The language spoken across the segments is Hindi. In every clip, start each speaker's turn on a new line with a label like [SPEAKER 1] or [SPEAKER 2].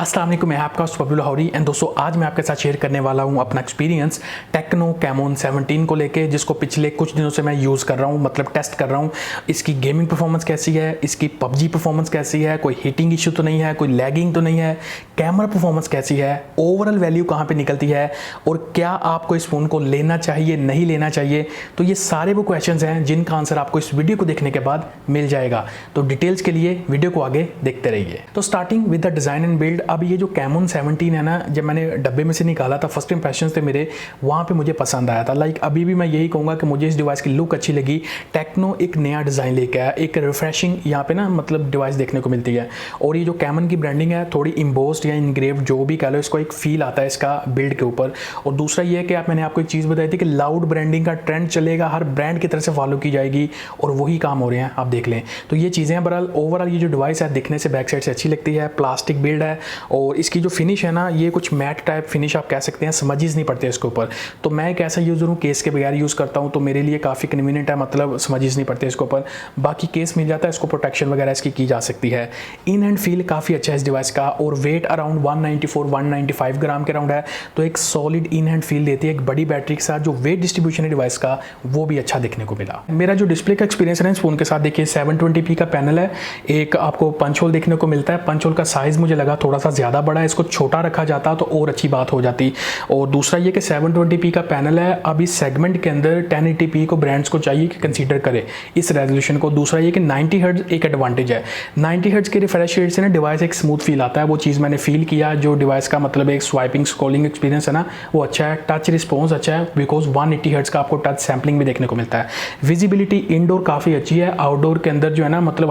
[SPEAKER 1] अस्सलाम वालेकुम, मैं आपका फबील लाहौरी एंड दोस्तों आज मैं आपके साथ शेयर करने वाला हूं अपना एक्सपीरियंस टेक्नो कैमोन 17 को लेके, जिसको पिछले कुछ दिनों से मैं यूज़ कर रहा हूं, मतलब टेस्ट कर रहा हूं। इसकी गेमिंग परफॉर्मेंस कैसी है, इसकी पबजी परफॉर्मेंस कैसी है, कोई हीटिंग इशू तो नहीं है, कोई लैगिंग तो नहीं है, कैमरा परफॉर्मेंस कैसी है, ओवरऑल वैल्यू कहाँ पर निकलती है और क्या आपको इस फ़ोन को लेना चाहिए नहीं लेना चाहिए। तो ये सारे वो क्वेश्चन हैं जिनका आंसर आपको इस वीडियो को देखने के बाद मिल जाएगा। तो डिटेल्स के लिए वीडियो को आगे देखते रहिए। तो starting with the design and build. अब ये जो कैमोन 17 है ना, जब मैंने डब्बे में से निकाला था, फर्स्ट इंप्रेशंस थे मेरे, वहाँ पे मुझे पसंद आया था। लाइक अभी भी मैं यही कहूँगा कि मुझे इस डिवाइस की लुक अच्छी लगी। टेक्नो एक नया डिज़ाइन लेके आया, एक रिफ्रेशिंग यहाँ पे ना मतलब डिवाइस देखने को मिलती है। और ये जो कैमन की ब्रांडिंग है थोड़ी इम्बोस्ड या इनग्रेव्ड जो भी कह लो, इसको एक फील आता है इसका बिल्ड के ऊपर। और दूसरा ये है कि मैंने आपको एक चीज़ बताई थी कि लाउड ब्रांडिंग का ट्रेंड चलेगा, हर ब्रांड की तरफ से फॉलो की जाएगी और वही काम हो रहे हैं, आप देख लें। तो ये चीज़ें हैं। बहरहाल ओवरऑल ये जो डिवाइस है दिखने से बैक साइड से अच्छी लगती है, प्लास्टिक बिल्ड है और इसकी जो फिनिश है ना, ये कुछ मैट टाइप फिनिश आप कह सकते हैं, स्मजेस नहीं पड़ते इसके ऊपर। तो मैं एक ऐसा यूज़र हूँ केस के बगैर यूज़ करता हूँ, तो मेरे लिए काफ़ी कन्वीनियंट है, मतलब स्मजेस नहीं पड़ते इसके ऊपर। बाकी केस मिल जाता है, इसको प्रोटेक्शन वगैरह इसकी की जा सकती है। इन हैंड फील काफ़ी अच्छा है इस डिवाइस का और वेट अराउंड 195 ग्राम के अराउंड है, तो एक सॉलिड इन हैंड फील देती है। एक बड़ी बैटरी के साथ जो वेट डिस्ट्रीब्यूशन है डिवाइस का वो भी अच्छा देखने को मिला। मेरा जो डिस्प्ले का एक्सपीरियंस है इस फोन के साथ, देखिए 720p का पैनल है, एक आपको पंच होल देखने को मिलता है। पंच होल का साइज़ मुझे लगा थोड़ा सा ज़्यादा बड़ा है, इसको छोटा रखा जाता तो और अच्छी बात हो जाती। और दूसरा ये कि 720p का पैनल है। अब इस सेगमेंट के अंदर 1080p को ब्रांड्स को चाहिए कि कंसीडर करे इस रेजोल्यूशन को। दूसरा ये कि 90 हर्ट्ज एक एडवांटेज है। 90 हर्ट्ज के रिफ्रेश रेट से ना डिवाइस एक स्मूथ फील आता है, वो चीज़ मैंने फील किया। जो डिवाइस का मतलब एक स्वाइपिंग स्क्रॉलिंग एक्सपीरियंस है ना, वो अच्छा है। टच रिस्पॉन्स अच्छा है बिकॉज 180 हर्ट्ज का आपको टच सैम्पलिंग भी देखने को मिलता है। विजिबिलिटी इंडोर काफ़ी अच्छी है। आउटडोर के अंदर जो है ना, मतलब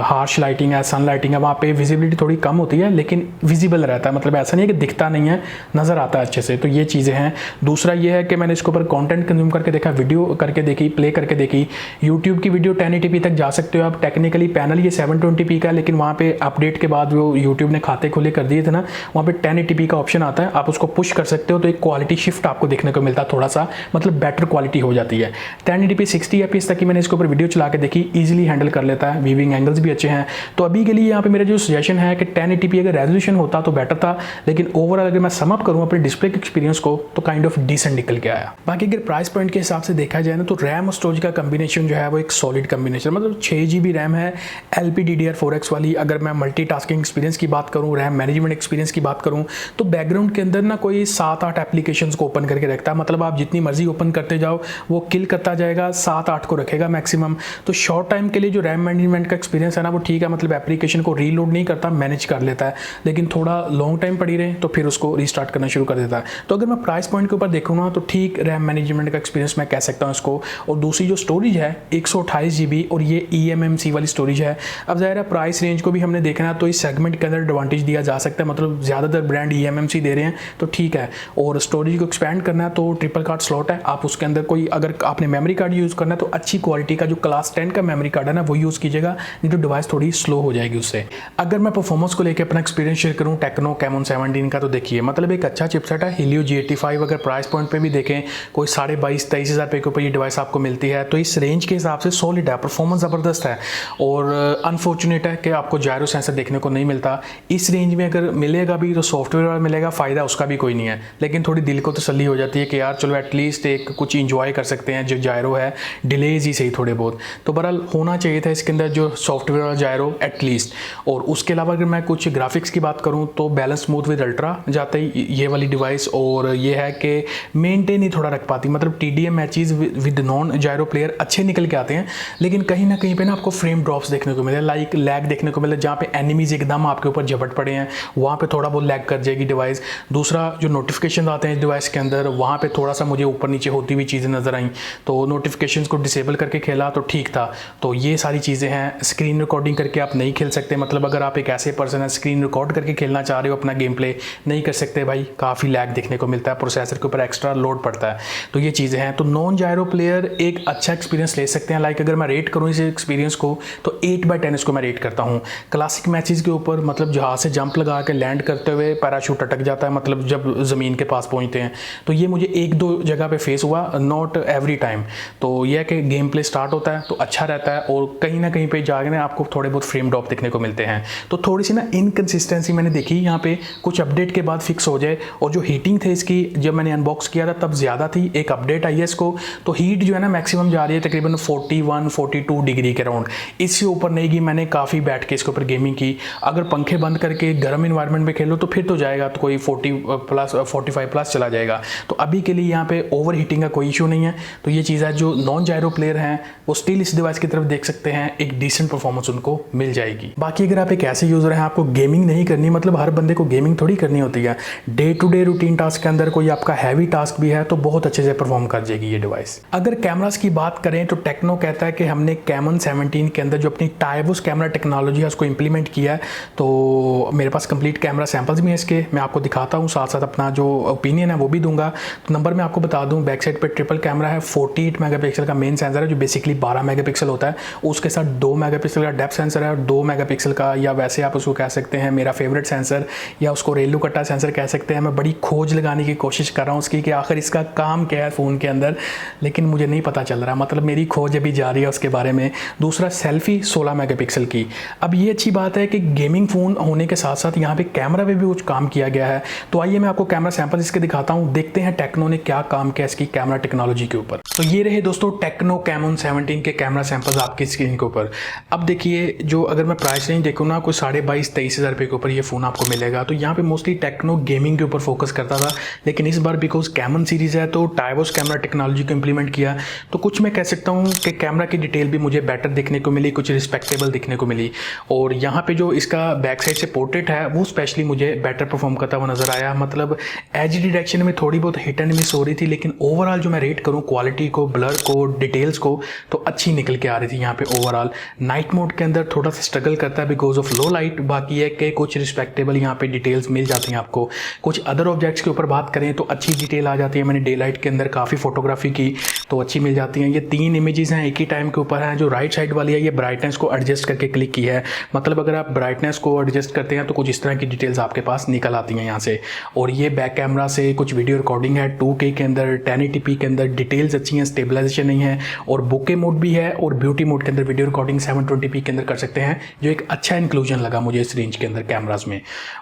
[SPEAKER 1] हार्श लाइटिंग है, सन लाइटिंग है, वहाँ पे विजिबिलिटी थोड़ी कम होती है लेकिन विजिबल रहता है, मतलब ऐसा नहीं है कि दिखता नहीं है, नज़र आता है अच्छे से। तो ये चीज़ें हैं। दूसरा ये है कि मैंने इसके ऊपर कंटेंट कंज्यूम करके देखा, वीडियो करके देखी, प्ले करके देखी। यूट्यूब की वीडियो 1080p तक जा सकते हो आप। टेक्निकली पैनल ये 720p का है, लेकिन वहाँ पे अपडेट के बाद वो यूट्यूब ने खाते खुले कर दिए थे ना, वहाँ पे 1080p का ऑप्शन आता है, आप उसको पुश कर सकते हो। तो एक क्वालिटी शिफ्ट आपको देखने को मिलता है, थोड़ा सा मतलब बेटर क्वालिटी हो जाती है। 1080p 60 fps तक की मैंने इसके ऊपर वीडियो चला के देखी, ईजिली हैंडल कर लेता है, वीविंग एंगल्स भी अच्छे हैं। तो अभी के लिए यहाँ पे मेरा जो सजेशन है कि 1080p अगर रेजोल्यूशन होता तो बेटर था, लेकिन ओवरऑल अगर मैं सम अप करूँ अपने डिस्प्ले के एक्सपीरियंस को तो काइंड ऑफ डिसेंट निकल के आया। बाकी अगर प्राइस पॉइंट के हिसाब से देखा जाए ना, तो रैम और स्टोरेज का कम्बिनेशन जो है वो एक सॉलिड कम्बिनेशन, मतलब 6GB रैम है LPDDR4X वाली। अगर मैं मल्टीटास्किंग एक्सपीरियंस की बात करूँ, रैम मैनेजमेंट एक्सपीरियंस की बात करूँ, तो बैकग्राउंड के अंदर ना कोई 7-8 एप्लीकेशंस को ओपन करके रखता है, मतलब आप जितनी मर्जी ओपन करते जाओ वो किल करता जाएगा, 7-8 को रखेगा मैक्सिमम। तो शॉर्ट टाइम के लिए जो रैम मैनेजमेंट का एक्सपीरियंस है ना, वो ठीक है, मतलब एप्लीकेशन को रीलोड नहीं करता, मैनेज कर लेता है। लेकिन थोड़ा लॉन्ग टाइम पड़ी रहे तो फिर उसको रीस्टार्ट करना शुरू कर देता है। तो अगर मैं प्राइस पॉइंट के ऊपर देखूँ ना, तो ठीक रैम मैनेजमेंट का एक्सपीरियंस मैं कह सकता हूँ इसको। और दूसरी जो स्टोरेज है 128GB और ये eMMC वाली स्टोरेज है। अब ज़ाहिर है प्राइस रेंज को भी हमने देखना है, तो इस सेगमेंट के अंदर एडवांटेज दिया जा सकता है, मतलब ज़्यादातर ब्रांड eMMC दे रहे हैं तो ठीक है। और स्टोरेज को एक्सपैंड करना है तो ट्रिपल कार्ड स्लॉट है, आप उसके अंदर कोई अगर आपने मेमोरी कार्ड यूज़ करना है तो अच्छी क्वालिटी का जो क्लास 10 का मेमोरी कार्ड है ना वो यूज़ कीजिएगा, नहीं तो डिवाइस थोड़ी स्लो हो जाएगी उससे। अगर मैं परफॉर्मेंस को लेकर अपना एक्सपीरियंस शेयर करूँ टेक्नो कैमोन 17 का, तो देखिए मतलब एक अच्छा चिपसेट है, Helio G85। अगर प्राइस पॉइंट पे भी देखें कोई 22,000-23,000 रुपये के ऊपर ये डिवाइस आपको मिलती है, तो इस रेंज के हिसाब से सॉलिड है, परफॉर्मेंस ज़बरदस्त है। और अनफॉर्चुनेट है कि आपको जायरो सेंसर देखने को नहीं मिलता इस रेंज में। अगर मिलेगा भी तो सॉफ्टवेयर वाला मिलेगा, फ़ायदा उसका भी कोई नहीं है, लेकिन थोड़ी दिल को तसल्ली हो जाती है कि यार चलो एटलीस्ट एक कुछ इंजॉय कर सकते हैं। जो जायरो है डिलेज ही सही थोड़े बहुत, तो बहरहाल होना चाहिए था इसके अंदर जो सॉफ्टवेयर वाला जायरो एटलीस्ट। और उसके अलावा अगर मैं कुछ ग्राफिक्स की बात करूँ तो बैलेंस स्मूथ विद अल्ट्रा जाता ही ये वाली डिवाइस। और ये है कि मेंटेन ही थोड़ा रख पाती, मतलब TDM matches with non gyro player अच्छे निकल के आते हैं, लेकिन कहीं ना कहीं पे ना आपको फ्रेम ड्रॉप्स देखने को मिले, लाइक लैग देखने को मिले। जहाँ पे एनिमीज एकदम आपके ऊपर झपट पड़े हैं वहाँ पे थोड़ा बहुत लैग कर जाएगी डिवाइस। दूसरा जो नोटिफिकेशन आते हैं इस डिवाइस के अंदर, वहाँ पे थोड़ा सा मुझे ऊपर नीचे होती हुई चीज़ें नजर आई, तो नोटिफिकेशन को डिसेबल करके खेला तो ठीक था। तो ये सारी चीज़ें हैं। स्क्रीन रिकॉर्डिंग करके आप नहीं खेल सकते, मतलब अगर आप एक ऐसे पर्सन है स्क्रीन रिकॉर्ड करके खेलना चाह रहे हो, अपना गेम प्ले नहीं कर सकते भाई, काफ़ी लैग देखने को मिलता है, प्रोसेसर के ऊपर एक्स्ट्रा लोड पड़ता है। तो ये चीज़ें हैं। तो नॉन जायरो प्लेयर एक अच्छा एक्सपीरियंस ले सकते हैं। लाइक अगर मैं रेट करूँ इस एक्सपीरियंस को तो 8/10 इसको मैं रेट करता हूँ। क्लासिक मैचेस के ऊपर मतलब जहाज से जंप लगा के लैंड करते हुए पैराशूट अटक जाता है, मतलब जब ज़मीन के पास पहुँचते हैं, तो ये मुझे 1-2 जगह पे फेस हुआ, नॉट एवरी टाइम। तो यह है कि गेम प्ले स्टार्ट होता है तो अच्छा रहता है और कहीं ना कहीं पे जाकर आपको थोड़े बहुत फ्रेम ड्रॉप देखने को मिलते हैं। तो थोड़ी सी सी ना इनकन्सिस्टेंसी मैंने देखी यहाँ पे, कुछ अपडेट के बाद फिक्स हो जाए। और जो हीटिंग थे इसकी जब मैंने अनबॉक्स किया था तब ज़्यादा थी, एक अपडेट आई है इसको तो हीट जो है ना मैक्सिमम जा रही है तकरीबन 41-42 डिग्री के राउंड, इससे ऊपर नहीं गई। मैंने काफ़ी बैठ के इसके ऊपर गेमिंग की। अगर पंखे बंद करके गर्म इन्वायरमेंट में खेलो तो फिर तो जाएगा, तो कोई 45+ चला जाएगा। तो अभी के लिए यहाँ पे ओवर हीटिंग का कोई इशू नहीं है। तो ये चीज़ है, जो नॉन जायरो प्लेयर हैं वो स्टिल इस डिवाइस की तरफ देख सकते हैं, एक डिसेंट परफॉर्मेंस उनको मिल जाएगी। बाकी अगर आप एक ऐसे यूज़र हैं आपको गेमिंग नहीं करनी, मतलब हर बंदे को गेमिंग थोड़ी करनी होती है, day to day routine task के अंदर कोई आपका हैवी टास्क भी है तो बहुत अच्छे से परफॉर्म कर जाएगी ये डिवाइस। अगर कैमरास की बात करें तो टेक्नो कहता है कि हमने कैमन 17 के अंदर जो अपनी टाइवस कैमरा टेक्नोलॉजी है उसको इंप्लीमेंट किया है। तो मेरे पास कंप्लीट कैमरा सैंपल्स भी हैं इसके, मैं आपको दिखाता हूँ, साथ साथ अपना जो ओपिनियन है वो भी दूंगा। तो नंबर मैं आपको बता दूं, बैक साइड पे ट्रिपल कैमरा है, 48 मेगापिक्सल का मेन सेंसर है जो बेसिकली 12 मेगापिक्सल होता है, उसके साथ 2 मेगापिक्सल का डेप्थ सेंसर है और 2 मेगापिक्सल का, या वैसे आप उसको कह सकते हैं मेरा फेवरेट सेंसर, या उसको रेलू कट्टा सेंसर कह सकते हैं। मैं बड़ी खोज लगाने की कोशिश कर रहा हूँ उसकी कि आखिर इसका काम क्या है फ़ोन के अंदर, लेकिन मुझे नहीं पता चल रहा, मतलब मेरी खोज अभी जारी है उसके बारे में। दूसरा सेल्फी 16 मेगापिक्सल की। अब ये अच्छी बात है कि गेमिंग फ़ोन होने के साथ साथ यहाँ पे कैमरा पे भी कुछ काम किया गया है। तो आइए मैं आपको कैमरा सैंपल इसके दिखाता हूँ, देखते हैं टेक्नो ने क्या काम किया इसकी कैमरा टेक्नोलॉजी के ऊपर। तो ये रहे दोस्तों टेक्नो कैमन 17 के कैमरा सैंपल्स आपकी स्क्रीन के ऊपर। अब देखिए, जो अगर मैं प्राइस रेंज देखूँ ना, कोई 22,000-23,000 रुपये के ऊपर ये फ़ोन आपको मिलेगा। तो यहाँ पे मोस्टली टेक्नो गेमिंग के ऊपर फोकस करता था, लेकिन इस बार बिकॉज कैमन सीरीज़ है तो टाइवस कैमरा टेक्नोलॉजी को इंप्लीमेंट किया। तो कुछ मैं कह सकता हूँ कि कैमरा की डिटेल भी मुझे बेटर दिखने को मिली, कुछ रिस्पेक्टेबल दिखने को मिली। और यहाँ पे जो इसका बैक साइड से पोर्ट्रेट है वो स्पेशली मुझे बेटर परफॉर्म करता हुआ नजर आया। मतलब एज डिटेक्शन में थोड़ी बहुत हिट एंड मिस हो रही थी, लेकिन ओवरऑल जो मैं रेट करूँ क्वालिटी को, ब्लर को, डिटेल्स को, तो अच्छी निकल के आ रही थी यहाँ पे ओवरऑल। नाइट मोड के अंदर थोड़ा सा स्ट्रगल करता है बिकॉज ऑफ लो लाइट, बाकी है कि कुछ रिस्पेक्टेबल यहाँ पे डिटेल्स मिल जाती हैं आपको। कुछ अदर ऑब्जेक्ट्स के ऊपर बात करें तो अच्छी डिटेल आ जाती है। मैंने डे लाइट के अंदर काफ़ी फोटोग्राफी की तो अच्छी मिल जाती हैं। ये 3 इमेजेस हैं एक ही टाइम के ऊपर हैं। जो राइट साइड वाली है ये ब्राइटनेस को एडजस्ट करके क्लिक की है, मतलब अगर आप ब्राइटनेस को एडजस्ट करते हैं तो कुछ इस तरह की डिटेल्स आपके पास निकल आती हैं यहाँ से। और ये बैक कैमरा से कुछ वीडियो रिकॉर्डिंग है 2K के अंदर, 1080p के अंदर, डिटेल्स अच्छी हैं, स्टेबलाइजेशन नहीं है, और बुके मोड भी है, और ब्यूटी मोड के अंदर वीडियो रिकॉर्डिंग 720p के अंदर कर सकते हैं, जो एक अच्छा इंक्लूजन लगा मुझे इस रेंज के अंदर कैमराज में।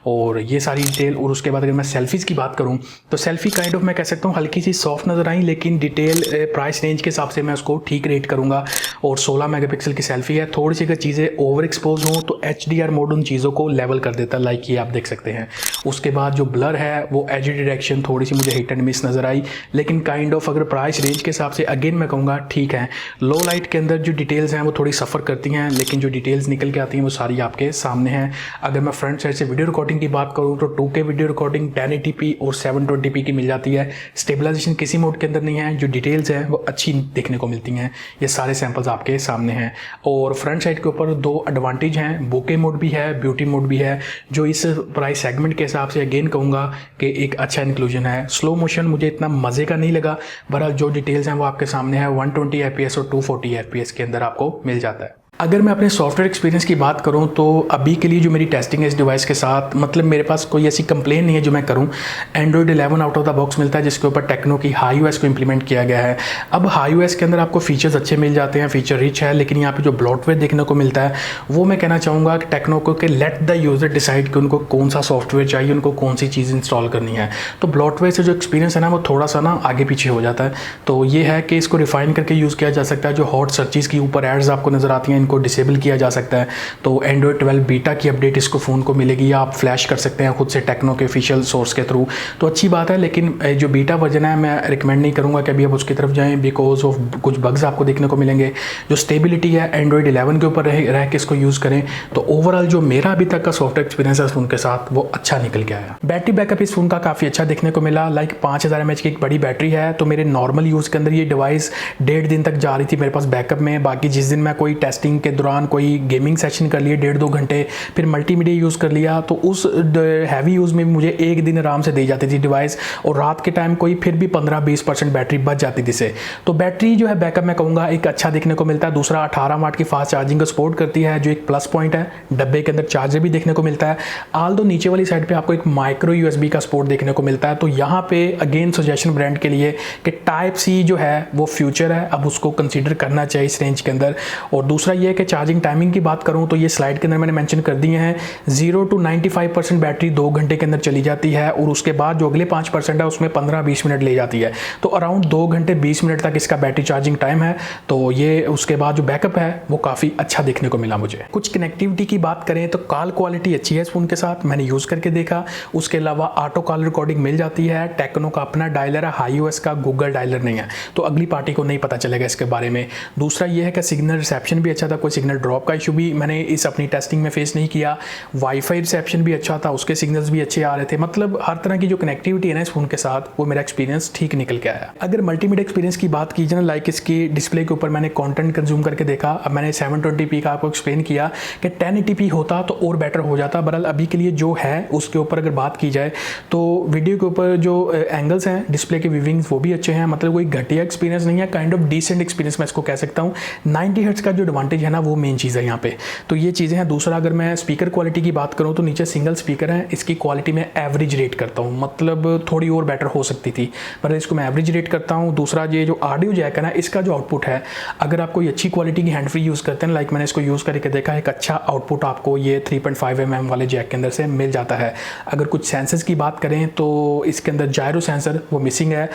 [SPEAKER 1] और ये सारी डिटेल। और उसके बाद अगर मैं सेल्फीज़ की बात करूँ तो सेल्फी काइंड ऑफ मैं कह सकता हूँ हल्की सी सॉफ्ट नज़र आई, लेकिन डिटेल प्राइस रेंज के हिसाब से मैं उसको ठीक रेट करूँगा। और 16 मेगापिक्सल की सेल्फी है। थोड़ी सी अगर चीज़ें ओवर एक्सपोज हों तो HDR मोड उन चीज़ों को लेवल कर देता है, लाइक ये आप देख सकते हैं। उसके बाद जो ब्लर है वो एज डिटेक्शन थोड़ी सी मुझे हिट एंड मिस नज़र आई, लेकिन काइंड ऑफ अगर प्राइस रेंज के हिसाब से अगेन मैं कहूँगा ठीक है। लो लाइट के अंदर जो डिटेल्स हैं वो थोड़ी सफ़र करती हैं, लेकिन जो डिटेल्स निकल के आती हैं वो सारी आपके सामने हैं। अगर मैं फ्रंट साइड से वीडियो रिकॉर्डिंग की बात करूँ तो 2K वीडियो रिकॉर्डिंग 1080p और 720p की मिल जाती है। स्टेबलाइजेशन किसी मोड के अंदर नहीं है, जो डिटेल्स हैं वो अच्छी देखने को मिलती हैं। ये सारे सैंपल्स आपके सामने हैं। और फ्रंट साइड के ऊपर 2 एडवांटेज हैं, बुके मोड भी है, ब्यूटी मोड भी है, जो इस प्राइस सेगमेंट के हिसाब से अगेन कहूँगा कि एक अच्छा इंक्लूजन है। स्लो मोशन मुझे इतना मज़े का नहीं लगा, बहरहाल जो डिटेल्स हैं वो आपके सामने है। 120 FPS और 240 FPS के अंदर आपको मिल जाता है। अगर मैं अपने सॉफ्टवेयर एक्सपीरियंस की बात करूं तो अभी के लिए जो मेरी टेस्टिंग है इस डिवाइस के साथ, मतलब मेरे पास कोई ऐसी कंप्लेन नहीं है जो मैं करूं। Android 11 out of the box मिलता है जिसके ऊपर टेक्नो की HiOS को इंप्लीमेंट किया गया है। अब HiOS के अंदर आपको फीचर्स अच्छे मिल जाते हैं, फीचर रिच है, लेकिन यहाँ पे जो ब्लॉटवेयर देखने को मिलता है वो मैं कहना चाहूँगा कि टेक्नो को कि लेट द यूज़र डिसाइड कि उनको कौन सा सॉफ्टवेयर चाहिए, उनको कौन सी चीज़ इंस्टॉल करनी है। तो ब्लॉटवेयर से जो एक्सपीरियंस है ना वो थोड़ा सा ना आगे पीछे हो जाता है। तो ये है कि इसको रिफाइन करके यूज़ किया जा सकता है। जो हॉट सर्चेज के ऊपर एड्स आपको नज़र आती हैं इनको डिसेबल किया जा सकता है। तो एंड्रॉयड 12 बीटा की अपडेट इसको फ़ोन को मिलेगी, या आप फ्लैश कर सकते हैं खुद से टेक्नो के ऑफिशियल सोर्स के थ्रू, तो अच्छी बात है। लेकिन जो बीटा वर्जन है मैं रिकमेंड नहीं करूँगा कि अभी आप उसकी तरफ जाएं, बिकॉज ऑफ कुछ बग्स आपको देखने को मिलेंगे। जो स्टेबिलिटी है एंड्रॉयड 11 के ऊपर रह के इसको यूज़ करें। तो ओवरऑल जो मेरा अभी तक का सॉफ्टवेयर एक्सपीरियंस है इस फ़ोन के साथ वो अच्छा निकल के आया। बैटरी बैकअप इस फ़ोन का काफ़ी अच्छा देखने को मिला, लाइक 5000 mAh की एक बड़ी बैटरी है। तो मेरे नॉर्मल यूज़ के अंदर ये डिवाइस 1.5 दिन तक जा रही थी मेरे पास बैकअप में। बाकी जिस दिन मैं कोई टेस्टिंग के दौरान कोई गेमिंग सेशन कर लिए 1.5-2 घंटे, फिर मल्टीमीडिया यूज़ कर लिया, तो उस हैवी यूज़ में मुझे 1 दिन आराम से दी जाती थी डिवाइस। और रात के टाइम कोई फिर भी 15-20% बैटरी बच जाती थी से। तो बैटरी जो है बैकअप मैं कहूँगा एक अच्छा देखने को मिलता है। दूसरा 18 वाट की फास्ट चार्जिंग को सपोर्ट करती है, जो एक प्लस पॉइंट है। डब्बे के अंदर चार्जर भी देखने को मिलता है। आल दो नीचे वाली साइड पे आपको एक माइक्रो USB का सपोर्ट देखने को मिलता है। तो यहाँ पे अगेन सजेशन ब्रांड के लिए कि टाइप C जो है वो फ्यूचर है, अब उसको कंसीडर करना चाहिए इस रेंज के अंदर। और दूसरा ये है कि चार्जिंग टाइमिंग की बात करूँ तो ये स्लाइड के अंदर मैंने मेंशन कर दिए हैं 0 to 95% बैटरी 2 घंटे के अंदर चली जाती है, और उसके बाद जो अगले 5% है उसमें 15-20 मिनट ले जाती है। तो अराउंड 2 घंटे 20 मिनट तक इसका बैटरी चार्जिंग टाइम है। तो ये उसके बाद जो बैकअप है वो काफ़ी अच्छा देखने को मिला मुझे। कुछ कनेक्टिविटी की बात करें तो कॉल क्वालिटी अच्छी है इस फ़ोन के साथ, मैंने यूज़ करके देखा। उसके अलावा ऑटो कॉल रिकॉर्डिंग मिल जाती है, टेक्नो का अपना डायलर है, iOS का गूगल डायलर नहीं है, तो अगली पार्टी को नहीं पता चलेगा इसके बारे में। दूसरा ये है कि सिग्नल रिसेप्शन भी अच्छा था, कोई सिग्नल ड्रॉप का इशू भी मैंने इस अपनी टेस्टिंग में फेस नहीं किया। वाईफाई रिसेप्शन भी अच्छा था, उसके सिग्नल्स भी अच्छे आ रहे थे। मतलब हर तरह की जो कनेक्टिविटी है ना इस फ़ोन के साथ, वो मेरा एक्सपीरियंस ठीक निकल के आया। अगर मल्टीमीडिया एक्सपीरियंस की बात की जाए ना, लाइक इसकी डिस्प्ले के ऊपर मैंने कंटेंट कंज्यूम करके देखा। अब मैंने 720p का आपको एक्सप्लेन किया कि 1080p होता तो और बेटर हो जाता। बहरहाल अभी के लिए जो है उसके ऊपर अगर बात की जाए तो वीडियो के ऊपर जो एंगल्स हैं, डिस्प्ले के व्यूविंग्स वो भी अच्छे हैं। मतलब कोई घटिया एक्सपीरियंस नहीं है, काइंड ऑफ डिसेंट एक्सपीरियंस मैं इसको कह सकता हूँ। 90 हर्ट्ज का जो एडवांटेज है ना वो मेन चीज़ है यहाँ पे। तो ये चीज़ें हैं। दूसरा अगर मैं स्पीकर क्वालिटी की बात करूँ तो नीचे सिंगल स्पीकर है, इसकी क्वालिटी में एवरेज रेट करता हूँ, मतलब थोड़ी और बेटर हो सकती थी, पर इसको मैं एवरेज रेट करता हूँ। दूसरा ये जो ऑडियो जैक है ना, इसका जो आउटपुट है, अगर आप कोई अच्छी क्वालिटी की हैंड फ्री यूज़ करते हैं, लाइक मैंने इसको यूज़ करके देखा, एक अच्छा आउटपुट आपको ये 3.5 mm वाले जैक के अंदर से मिल जाता है। अगर कुछ सेंसर्स की बात करें तो इसके अंदर जायरो सेंसर वो मिसिंग है,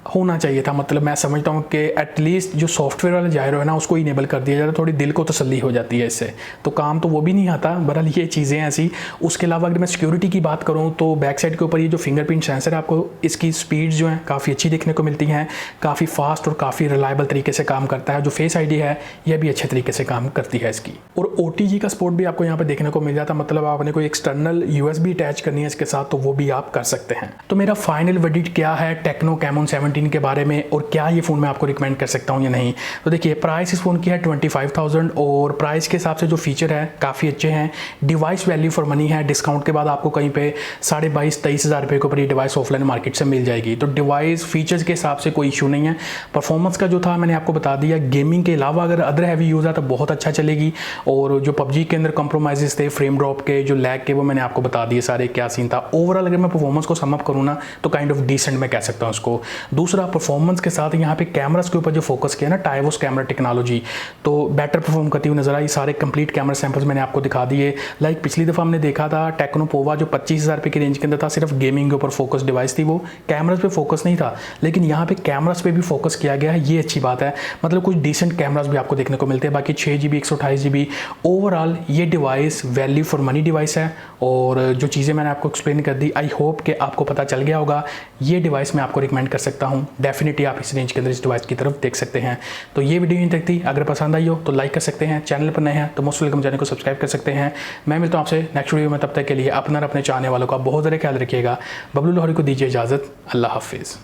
[SPEAKER 1] होना चाहिए था। मतलब मैं समझता हूँ कि एटलीस्ट जो सॉफ्टवेयर वाला जायरो है ना उसको इनेबल कर दिया जाए तो थोड़ी दिल को तसल्ली हो जाती है इससे, तो काम तो वो भी नहीं आता। बहरहाल ये चीज़ें ऐसी। उसके अलावा अगर मैं सिक्योरिटी की बात करूँ तो बैक साइड के ऊपर ये जो फिंगरप्रिंट सेंसर है, आपको इसकी स्पीड जो है काफ़ी अच्छी देखने को मिलती हैं, काफ़ी फास्ट और काफ़ी रिलायबल तरीके से काम करता है। जो फेस ID है यह भी अच्छे तरीके से काम करती है इसकी, और OTG का सपोर्ट भी आपको यहाँ पर देखने को मिल जाता है। मतलब आपने कोई एक्सटर्नल USB अटैच करनी है इसके साथ तो वो भी आप कर सकते हैं। तो मेरा फाइनल वर्डिक्ट क्या है टेक्नो कैमोन 17 के बारे में, और क्या ये फ़ोन मैं आपको रिकमेंड कर सकता हूँ या नहीं। तो देखिए, प्राइस इस फ़ोन की है 25,000, और प्राइस के हिसाब से जो फीचर है काफ़ी अच्छे हैं। डिवाइस वैल्यू फॉर मनी है, डिस्काउंट के बाद आपको कहीं पे 22,000-23,000 रुपये के ऊपर ये डिवाइस ऑफलाइन मार्केट से मिल जाएगी। तो डिवाइस फीचर्स के हिसाब से कोई इशू नहीं है। परफॉर्मेंस का जो था मैंने आपको बता दिया। गेमिंग के अलावा अगर अदर हैवी यूज़ है तो बहुत अच्छा चलेगी, और जो PUBG के अंदर कॉम्प्रोमाइज़ थे, फ्रेम ड्रॉप के, जो लैग के, वो मैंने आपको बता दिए सारे क्या सीन था। ओवरऑल अगर मैं परफॉर्मेंस को समअप करूँ ना तो काइंड ऑफ डिसेंट मैं कह सकता हूँ उसको। दूसरा, परफॉर्मेंस के साथ यहाँ पे कैमरास के ऊपर जो फोकस किया ना, टाइवोस कैमरा टेक्नोलॉजी, तो बेटर परफॉर्म करती हुई नजर आई। सारे कंप्लीट कैमरा सैंपल्स मैंने आपको दिखा दिए। लाइक पिछली दफ़ा हमने देखा था टेक्नो पोवा जो 25,000 रुपये की रेंज के अंदर था, सिर्फ गेमिंग के ऊपर फोकस डिवाइस थी, वो कैमरास पे फोकस नहीं था। लेकिन यहाँ पे कैमरास पे भी फोकस किया गया है, ये अच्छी बात है। मतलब कुछ डिसेंट कैमरास भी आपको देखने को मिलते हैं। बाकी 6GB 128GB ओवरऑल ये device value for money device है। और जो चीज़ें मैंने आपको एक्सप्लेन कर दी, आई होप कि आपको पता चल गया होगा। ये डिवाइस मैं आपको रिकमेंड कर सकता हूँ। डेफिनेटली आप इस रेंज के अंदर इस डिवाइस की तरफ देख सकते हैं। तो ये वीडियो यहीं तक थी। अगर पसंद आई हो तो लाइक कर सकते हैं, चैनल पर नए हैं तो मोस्ट वेलकम, चैनल को सब्सक्राइब कर सकते हैं। मैं मिलता हूँ आपसे नेक्स्ट वीडियो में, तब तक के लिए अपना और अपने चाहने वालों का बहुत ज़्यादा ख्याल रखिएगा। बबलू लाहौरी को दीजिए इजाज़त। अल्लाह हाफिज़।